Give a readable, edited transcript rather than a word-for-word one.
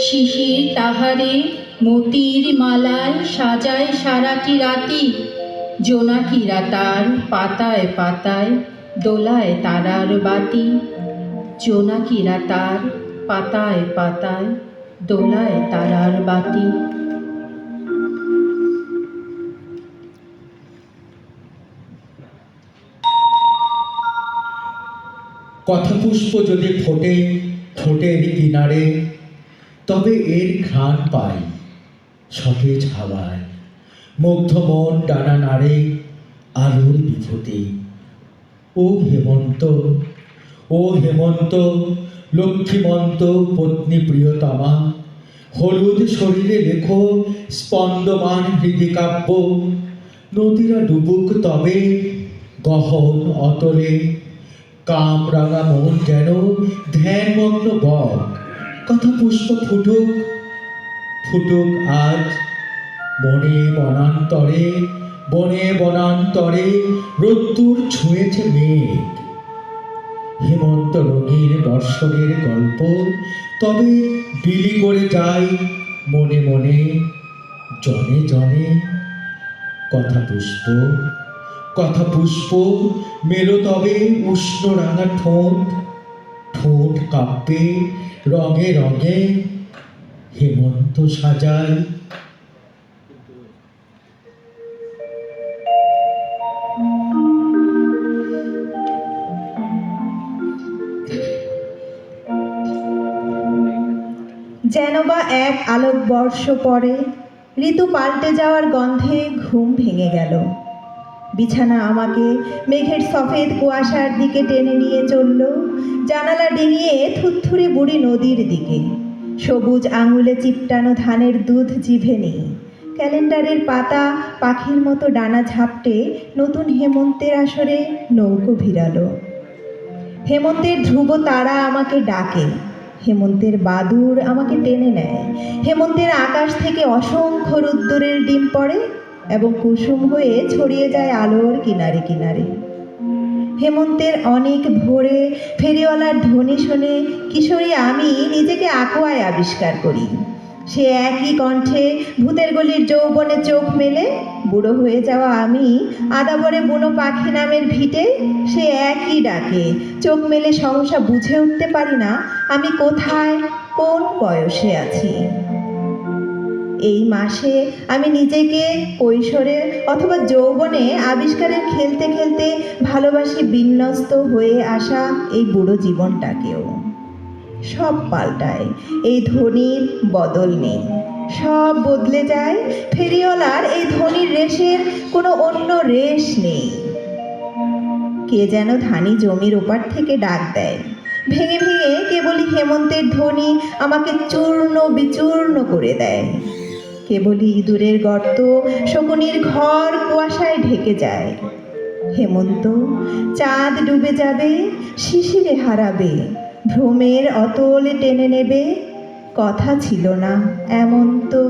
শিশির তাহারে মতির মালায় সাজায় সারাটি রাতি। জোনাকিরা তার পাতায় পাতায় দোলায় তারার বাতি। জোনাকিরা তার পাতায় পাতায় দোলায় তারার বাতি। কথাপুষ্প যদি ফোটে ঠোঁটের কিনারে, তবে এর ঘ্রাণ পাই সতেজ হাওয়ায়। মুগ্ধ মন ডানা নাড়ে আলোর বিভূতি। ও হেমন্ত, ও হেমন্ত, লক্ষ্মীমন্ত পত্নী প্রিয়তমা, হলুদ শরীরে লেখো স্পন্দমান হৃদি কাব্য। নদীরা ডুবুক তবে গহন অতলে, কামরাঙা মন যেন ধ্যানমগ্ন বক। কথা পুষ্প ফুটুক, ফুটুক আজ বনে বনান্তরে, বনে বনান্তরে রোদ্দুর ছুঁয়েছে মেঘ। হেমন্ত রঙের বর্ষণের গল্প তবে বিলি করে যায় মনে মনে, জনে জনে। কথা পুষ্প, কথা পুষ্প, মেলো তবে উষ্ণ রাঙা ঠোঁট, ঠোঁট কাঁপবে রঙে রঙে, হেমন্ত সাজায়। যেন বা এক আলোকবর্ষ পরে ঋতু পাল্টে যাওয়ার গন্ধে ঘুম ভেঙে গেল। বিছানা আমাকে মেঘের সফেদ কুয়াশার দিকে টেনে নিয়ে চলল, জানালা ডিঙিয়ে থুরথুরে বুড়ি নদীর দিকে। সবুজ আঙুলে চিপটানো ধানের দুধ জিভে নেই। ক্যালেন্ডারের পাতা পাখির মতো ডানা ঝাপটে নতুন হেমন্তের আসরে নৌকো ভিড়ালো। হেমন্তের ধ্রুব তারা আমাকে ডাকে, হেমন্তের বাদুড় আমাকে টেনে নেয়। হেমন্তের আকাশ থেকে অসংখ্য রোদ্দুরের ডিম পড়ে এবং কুসুম হয়ে ছড়িয়ে যায় আলোর কিনারে কিনারে। হেমন্তের অনেক ভোরে ফেরিওয়ালার ধ্বনি শুনে কিশোরী আমি নিজেকে আকোয়ায় আবিষ্কার করি। সে একই কণ্ঠে ভূতের গলির যৌবনে চোখ মেলে। বুড়ো হয়ে যাওয়া আমি আদাবরে বুনো পাখি নামের ভিটে সে একই ডাকে। চোখ মেলে সহসা বুঝে উঠতে পারি না আমি কোথায়, কোন বয়সে আছি। এই মাসে আমি নিজেকে কৈশোরে অথবা যৌবনে আবিষ্কারের খেলতে খেলতে ভালোবাসি বিন্যস্ত হয়ে আসা এই বুড়ো জীবনটাকেও। সব পাল্টায়, এই ধ্বনির বদল নেই। সব বদলে যায়, ফেরিওয়ালার এই ধ্বনির রেশের কোনো অন্য রেশ নেই। কে যেন ধানি জমির ওপার থেকে ডাক দেয়। ভেঙে ভেঙে কেবলই হেমন্তের ধ্বনি আমাকে চূর্ণ বিচূর্ণ করে দেয়। কেবলই ইঁদুরের গর্ত, শকুনির ঘর কুয়াশায় ঢেকে যায়। হেমন্ত, চাঁদ ডুবে যাবে, শিশিরে হারাবে, ভ্রমের অতলে টেনে নেবে। কথা ছিল না এমন তো।